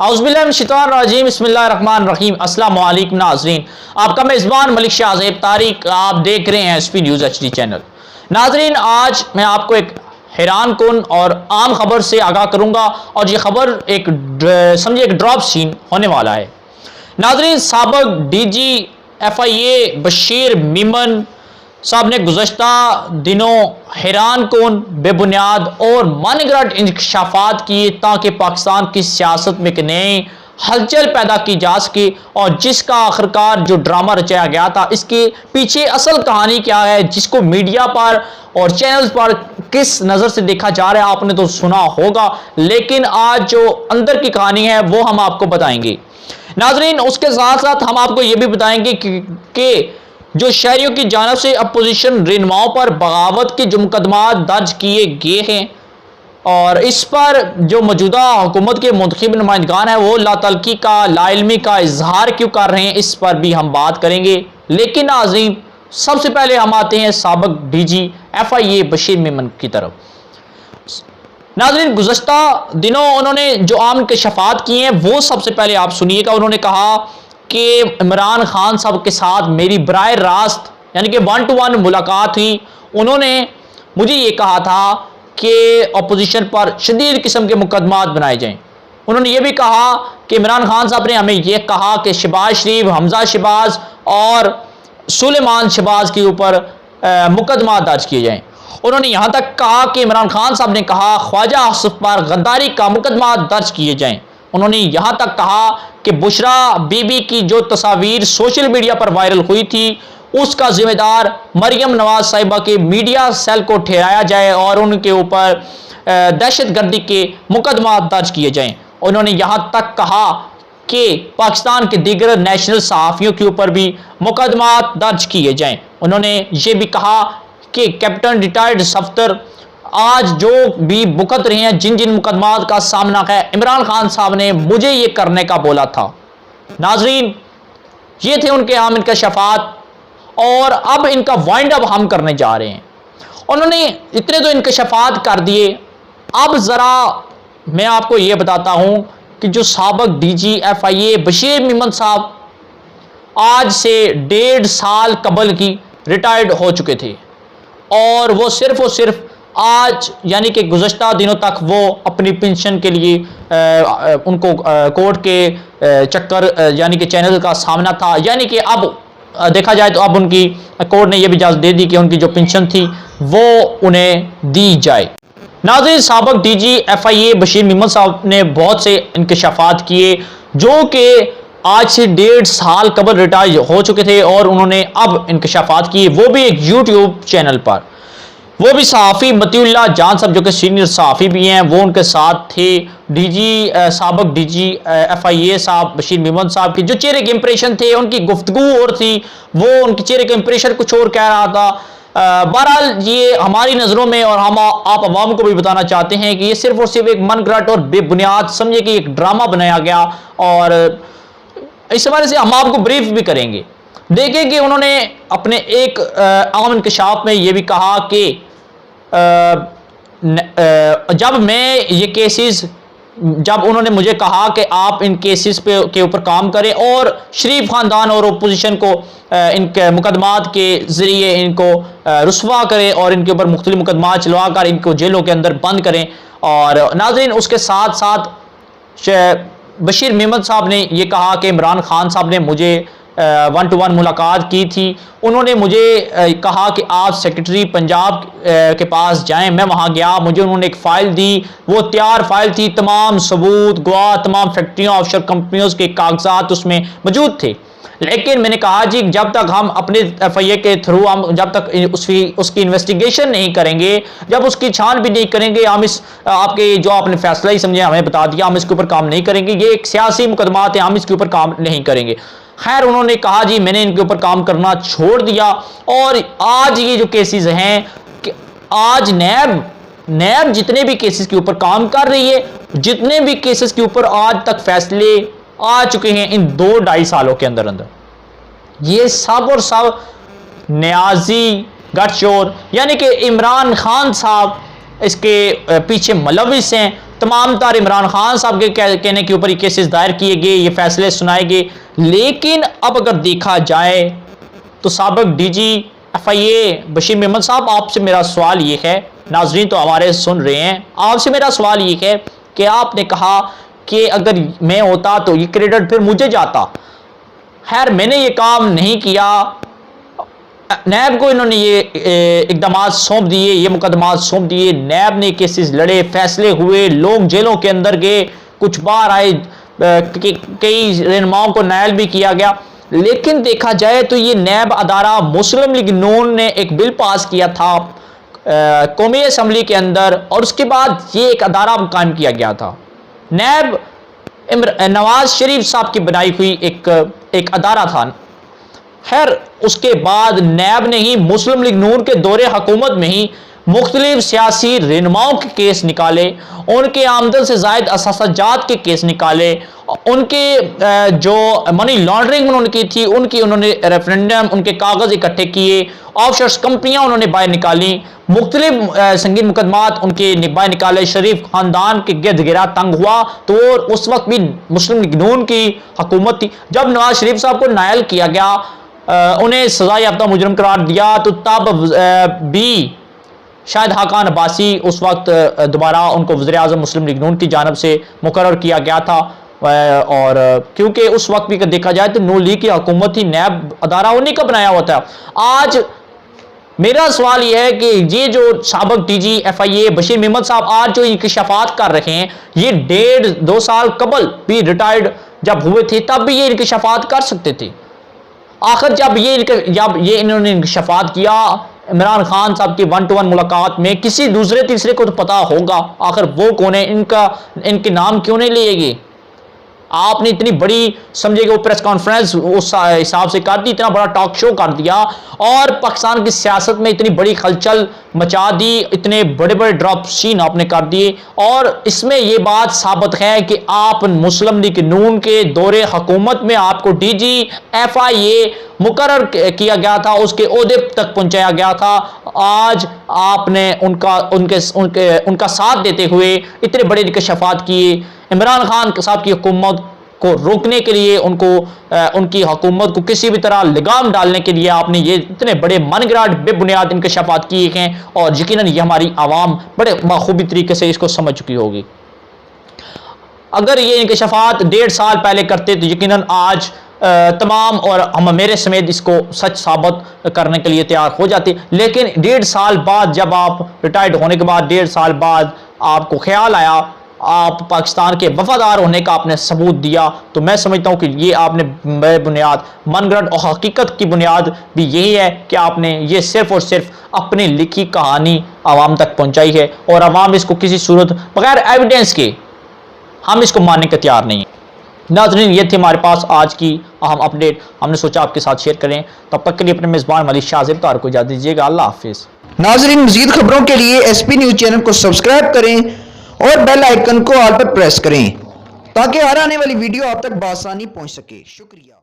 औज़ुबिल्लाहिमिनश्शैतानिर्रजीम बिस्मिल्लाहिर्रहमानिर्रहीम। अस्सलाम वालेकुम नाज़रीन, आपका मेज़बान मलिक शाहज़ेब तारिक, आप देख रहे हैं एसपी न्यूज़ HD चैनल। नाज़रीन, आज मैं आपको एक हैरान कुन और आम खबर से आगाह करूंगा और ये खबर एक समझिए एक ड्रॉप सीन होने वाला है। नाज़रीन, साबिक DG FIA बशीर मेमन साहब ने गुज़श्ता दिनों हैरान कुन, बेबुनियाद और मानगढ़ंत इंकशाफात किए ताकि पाकिस्तान की सियासत में एक नई हलचल पैदा की जा सके और जिसका आखिरकार जो ड्रामा रचाया गया था, इसके पीछे असल कहानी क्या है, जिसको मीडिया पर और चैनल्स पर किस नज़र से देखा जा रहा है आपने तो सुना होगा, लेकिन आज जो अंदर की कहानी है वो हम आपको बताएंगे। नाज़रीन, उसके साथ साथ हम आपको ये भी बताएंगे कि जो शहरियों की जानब से अपोजिशन रहनुमाओं पर बगावत के जो मुकदमा दर्ज किए गए हैं और इस पर जो मौजूदा हुकूमत के मुंतखब नुमाइंदगान हैं वो लातल्की का, लाइल्मी का इजहार क्यों कर रहे हैं, इस पर भी हम बात करेंगे। लेकिन नाज़रीन, सबसे पहले हम आते हैं साबिक DG FIA बशीर मेमन की तरफ। नाज़रीन, गुज़श्ता दिनों उन्होंने जो आम इंकशाफात किए हैं वो सबसे पहले आप सुनिएगा। उन्होंने कहा कि इमरान खान साहब के साथ मेरी बराह रास्त यानी कि 1-to-1 मुलाकात हुई। उन्होंने मुझे ये कहा था कि अपोजिशन पर शदीद किस्म के मुकदमात बनाए जाएं। उन्होंने ये भी कहा कि इमरान खान साहब ने हमें यह कहा कि शहबाज शरीफ, हमजा शहबाज और सुलेमान शहबाज के ऊपर मुकदमा दर्ज किए जाएं। उन्होंने यहाँ तक कहा कि इमरान खान साहब ने कहा ख्वाजा आसिफ पर गद्दारी का मुकदमा दर्ज किए जाएं। उन्होंने यहाँ तक कहा कि बुशरा बीबी की जो तस्वीर सोशल मीडिया पर वायरल हुई थी उसका जिम्मेदार मरियम नवाज साहिबा के मीडिया सेल को ठहराया जाए और उनके ऊपर दहशतगर्दी के मुकदमा दर्ज किए जाएं। उन्होंने यहाँ तक कहा कि पाकिस्तान के दीगर नेशनल सहाफ़ियों के ऊपर भी मुकदमा दर्ज किए जाएं। उन्होंने ये भी कहा कि कैप्टन रिटायर्ड सफ्तर आज जो भी भुगत रहे हैं, जिन जिन मुकदमात का सामना है, इमरान खान साहब ने मुझे ये करने का बोला था। नाजरीन, ये थे उनके आम इंकशाफात और अब इनका वाइंड अप हम करने जा रहे हैं। उन्होंने इतने तो इंकशाफात कर दिए, अब ज़रा मैं आपको ये बताता हूँ कि जो साबिक DG FIA बशीर मेमन साहब आज से 1.5 साल कबल की रिटायर्ड हो चुके थे और वो सिर्फ आज यानी कि गुज़श्ता दिनों तक वो अपनी पेंशन के लिए उनको कोर्ट के चक्कर यानी कि चैनल का सामना था। यानी कि अब देखा जाए तो अब उनकी कोर्ट ने यह भी इजाज़त दे दी कि उनकी जो पेंशन थी वो उन्हें दी जाए। नाज़रीन, साबिक DG FIA बशीर मेमन साहब ने बहुत से इंकशाफात किए जो कि आज से 1.5 साल कबल रिटायर हो चुके थे और उन्होंने अब इंकशाफात किए, वो भी एक YouTube चैनल पर। वो भी सहाफ़ी मतीउल्लाह जान साहब जो कि सीनियर सहाफ़ी भी हैं, वो उनके साथ थे। साबिक DG FIA साहब बशीर मेमन साहब के जो चेहरे के इंप्रेशन थे, उनकी गुफ्तगू और थी, वो उनके चेहरे के इंप्रेशन कुछ और कह रहा था। बहरहाल ये हमारी नज़रों में और हम आप अवाम को भी बताना चाहते हैं कि ये सिर्फ और सिर्फ एक मनगढ़ंत और बेबुनियाद समझे कि एक ड्रामा बनाया गया और इस हवाले से हम आपको ब्रीफ भी करेंगे। देखें कि उन्होंने अपने एक आम इंकशाफ में ये भी कहा कि जब मैं ये केसेस जब उन्होंने मुझे कहा कि आप इन केसेस के ऊपर काम करें और शरीफ ख़ानदान और अपोजिशन को इनके मुकदमात के ज़रिए इनको रुस्वा करें और इनके ऊपर मुख्तलिफ मुकदमात चलवा कर इनको जेलों के अंदर बंद करें। और नाज़रीन, उसके साथ साथ बशीर मेमन साहब ने यह कहा कि इमरान खान साहब ने मुझे 1-to-1 मुलाकात की थी। उन्होंने मुझे कहा कि आप सेक्रेटरी पंजाब के पास जाएं। मैं वहाँ गया, मुझे उन्होंने एक फ़ाइल दी, वो तैयार फाइल थी, तमाम सबूत, गवाह, तमाम फैक्ट्रियों, ऑफशोर कंपनियों के कागजात उसमें मौजूद थे। लेकिन मैंने कहा जी, जब तक हम अपने FIA के थ्रू हम जब तक उसकी इन्वेस्टिगेशन नहीं करेंगे, जब उसकी छानबीन नहीं करेंगे, हम इस आपके जो आपने फैसला ही समझे हमें बता दिया, हम इसके ऊपर काम नहीं करेंगे। ये एक सियासी मुकदमात है, हम इसके ऊपर काम नहीं करेंगे। खैर, उन्होंने कहा जी मैंने इनके ऊपर काम करना छोड़ दिया और आज ये जो केसेस हैं कि आज नैब जितने भी केसेस के ऊपर काम कर रही है, जितने भी केसेस के ऊपर आज तक फैसले आ चुके हैं इन 2-2.5 सालों के अंदर ये सब और सब न्याजी गठजोड़ यानी कि इमरान खान साहब इसके पीछे मुलविस हैं तमाम तार इमरान खान साहब के कहने के ऊपर ये केसेस दायर किए गए, ये फैसले सुनाए गए। लेकिन अब अगर देखा जाए तो साबिक डीजी FIA बशीर मेमन साहब, आपसे मेरा सवाल ये है, नाजरीन तो हमारे सुन रहे हैं, आपसे मेरा सवाल ये है कि आपने कहा कि अगर मैं होता तो ये क्रेडिट फिर मुझे जाता। खैर मैंने ये काम नहीं किया, नैब को इन्होंने ये इकदाम सौंप दिए, ये मुकदमा सौंप दिए, नैब ने केसेस लड़े, फैसले हुए, लोग जेलों के अंदर गए, कुछ बाहर आए, कई रहनुमाओं को नायल भी किया गया। लेकिन देखा जाए तो ये नैब अदारा मुस्लिम लीग नून ने एक बिल पास किया था कौमी असम्बली के अंदर, और उसके बाद ये एक अदारा कायम किया गया था। नैब नवाज शरीफ साहब की बनाई हुई एक अदारा था। खैर उसके बाद नैब ने ही मुस्लिम लीग नून के दौरे हुकूमत में ही मुख्तलिफ सियासी रहनुमाओं के केस निकाले, उनके आमदन से जायद असासाजात के केस निकाले, उनके जो मनी लॉन्ड्रिंग उन्होंने की थी उन्होंने रेफरेंडम, उनके कागज इकट्ठे किए, ऑफशोर कंपनियां उन्होंने बाहर निकाली, मुख्तलिफ संगीन मुकदमात उनके बाहर निकाले, शरीफ खानदान के गिरद गिरा तंग हुआ। तो उस वक्त भी मुस्लिम लीग नून की हुकूमत थी। जब नवाज शरीफ साहब को नायल किया गया, उन्हें सजा याफ्ता मुजरिम करार दिया, तो तब भी शायद हाकान अब्बासी उस वक्त दोबारा उनको वज़ीर-ए-आज़म मुस्लिम लीग नून की जानिब से मुकर्रर किया गया था। और क्योंकि उस वक्त भी देखा जाए तो नून लीग की हुकूमत ही, नैब अदारा उन्हीं का बनाया हुआ था। आज मेरा सवाल यह है कि ये जो साबिक DG FIA बशीर मेमन साहब आज जो इंकशाफात कर रहे हैं, ये 1.5-2 साल कबल भी रिटायर्ड जब हुए थे तब भी ये इंकशाफात कर सकते थे। आखिर जब ये इन्होंने इंकशाफात किया इमरान खान साहब की 1-to-1 मुलाकात में, किसी दूसरे तीसरे को तो पता होगा आखिर वो कौन है, इनके नाम क्यों नहीं लिए गए। आपने इतनी बड़ी समझिए वो प्रेस कॉन्फ्रेंस उस हिसाब से कर दी, इतना बड़ा टॉक शो कर दिया, और पाकिस्तान की सियासत में इतनी बड़ी खलचल मचा दी, इतने बड़े बड़े ड्रॉप सीन आपने कर दिए। और इसमें यह बात साबित है कि आप मुस्लिम लीग नून के दौरे हुकूमत में आपको DG FIA मुकर्रर किया गया था, उसके ओहदे तक पहुंचाया गया था। आज आपने उनका साथ देते हुए इतने बड़े इंकशाफात किए, इमरान खान साहब की हुकूमत को रोकने के लिए, उनकी हुकूमत को किसी भी तरह लगाम डालने के लिए आपने ये इतने बड़े मनगढ़ंत बेबुनियाद इंकशाफात किए हैं, और यकीनन ये हमारी आवाम बड़े बखूबी तरीके से इसको समझ चुकी होगी। अगर ये इंकशाफात 1.5 साल पहले करते तो यकीनन आज तमाम और हम मेरे समेत इसको सच साबित करने के लिए तैयार हो जाते। लेकिन 1.5 साल बाद, जब आप रिटायर्ड होने के बाद 1.5 साल बाद आपको ख्याल आया, आप पाकिस्तान के वफादार होने का आपने सबूत दिया, तो मैं समझता हूँ कि ये आपने बेबुनियाद मनगढ़ंत और हकीकत की बुनियाद भी यही है कि आपने ये सिर्फ और सिर्फ अपनी लिखी कहानी आवाम तक पहुँचाई है, और आवाम इसको किसी सूरत बगैर एविडेंस के हम इसको मानने के तैयार नहीं है। नाज़रीन, ये थी हमारे पास आज की अहम अपडेट, हमने सोचा आपके साथ शेयर करें। तब तक के लिए अपने मेज़बान मलिक शाह ज़ेब तार को इजाज़त दीजिएगा। अल्लाह हाफिज़। नाज़रीन, मज़ीद खबरों के लिए SP न्यूज़ चैनल को सब्सक्राइब करें और बेल आइकन को ऑल पर प्रेस करें ताकि हर आने वाली वीडियो आप तक बआसानी पहुंच सके। शुक्रिया।